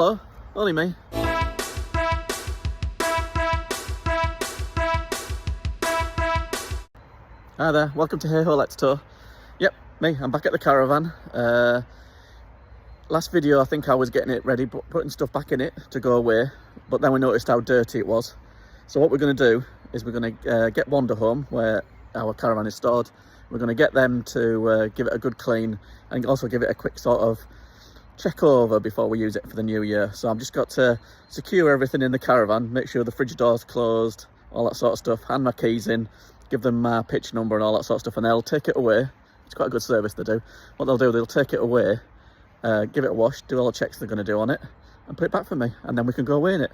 Hello, only me. Hi there, welcome to Hey Ho Let's Tour. Yep, me, I'm back at the caravan. Last video I think I was getting it ready, putting stuff back in it to go away, but then we noticed how dirty it was. So what we're going to do is we're going to get Wander home, where our caravan is stored. We're going to get them to give it a good clean and also give it a quick sort of check over before we use it for the new year. So I've just got to secure everything in the caravan, make sure the fridge door's closed, all that sort of stuff, hand my keys in, give them my pitch number and all that sort of stuff, and they'll take it away. It's quite a good service they do. What they'll do, they'll take it away, give it a wash, do all the checks they're going to do on it, and put it back for me, and then we can go away in it.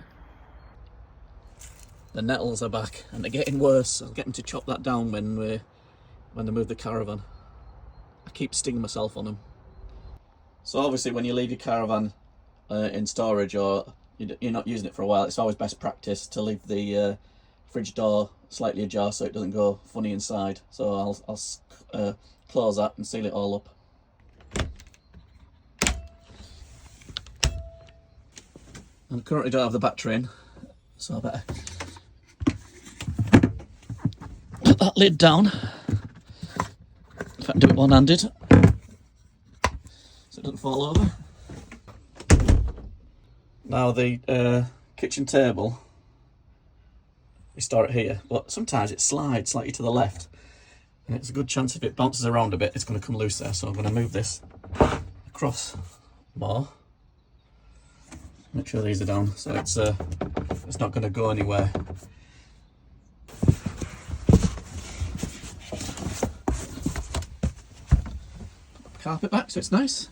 The nettles are back, and they're getting worse. I'll get them to chop that down when they move the caravan. I keep stinging myself on them. So obviously when you leave your caravan in storage, or you're not using it for a while, it's always best practice to leave the fridge door slightly ajar so it doesn't go funny inside. So I'll close that and seal it all up. I currently don't have the battery in, so I better put that lid down. If I can do it one-handed, so it doesn't fall over. Now the kitchen table, we store it here, but sometimes it slides slightly to the left, and it's a good chance if it bounces around a bit, it's going to come loose there. So I'm going to move this across more. Make sure these are down, so it's not going to go anywhere. Carpet back so it's nice.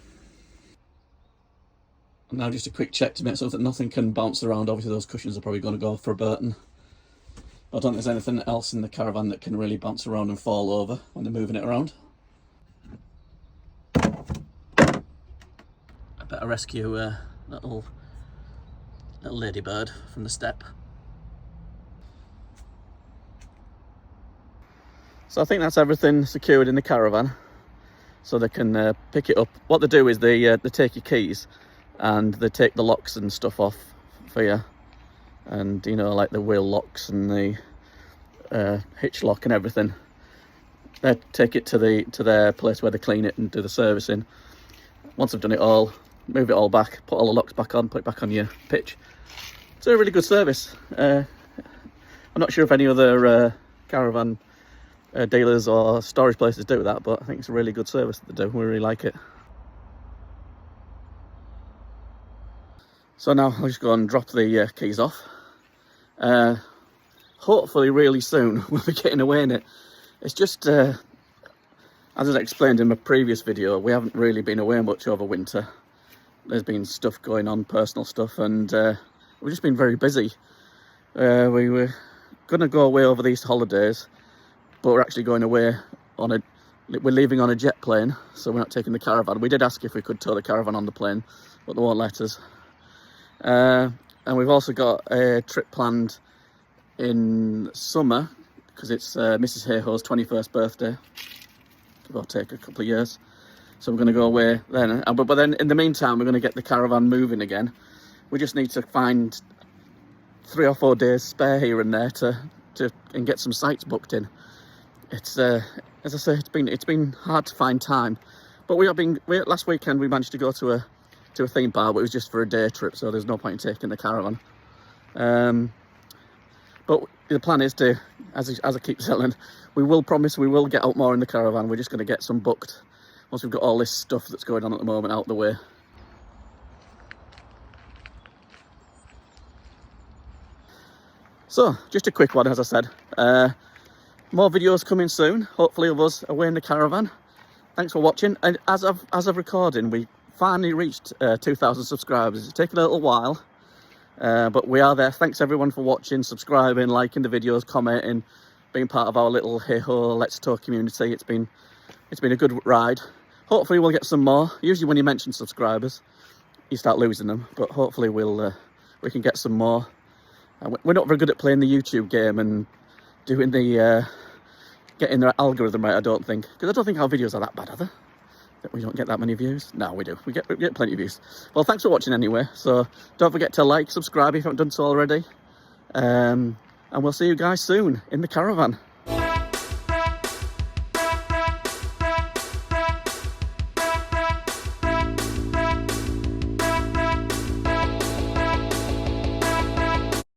And now just a quick check to make sure that nothing can bounce around. Obviously those cushions are probably going to go for a Burton. I don't think there's anything else in the caravan that can really bounce around and fall over when they're moving it around. I better rescue a little ladybird from the step. So I think that's everything secured in the caravan, so they can pick it up. What they do is they take your keys and they take the locks and stuff off for you, and you know, like the wheel locks and the hitch lock and everything. They take it to their place where they clean it and do the servicing. Once they've done it all, move it all back, put all the locks back on, put it back on your pitch. It's a really good service. I'm not sure if any other caravan dealers or storage places do that, but I think it's a really good service that they do. We really like it. So now I'll just go and drop the keys off. Hopefully really soon we'll be getting away in it. It's just, as I explained in my previous video, we haven't really been away much over winter. There's been stuff going on, personal stuff, and we've just been very busy. We were going to go away over these holidays, but we're actually going away we're leaving on a jet plane, so we're not taking the caravan. We did ask if we could tow the caravan on the plane, but they won't let us. And we've also got a trip planned in summer, because it's Mrs. Hayhoe's 21st birthday, give or take a couple of years. So we're going to go away then. But then in the meantime, we're going to get the caravan moving again. We just need to find 3 or 4 days spare here and there and get some sites booked in. It's as I say, it's been hard to find time. But last weekend we managed to go to a theme park, but it was just for a day trip, so there's no point in taking the caravan. But the plan is to, as I keep telling, we will get out more in the caravan. We're just going to get some booked once we've got all this stuff that's going on at the moment out the way. So, just a quick one, as I said. More videos coming soon, hopefully of us away in the caravan. Thanks for watching. And as of recording, we finally reached 2,000 subscribers. It's taken a little while, but we are there. Thanks everyone for watching, subscribing, liking the videos, commenting, being part of our little Hey Ho Let's Tour community. It's been a good ride. Hopefully we'll get some more. Usually when you mention subscribers, you start losing them, but hopefully we can get some more. We're not very good at playing the YouTube game and doing the getting the algorithm right, I don't think, because I don't think our videos are that bad, are they? We don't get that many views. No, we do. We get plenty of views. Well, thanks for watching anyway. So don't forget to like, subscribe if you haven't done so already. And we'll see you guys soon in the caravan.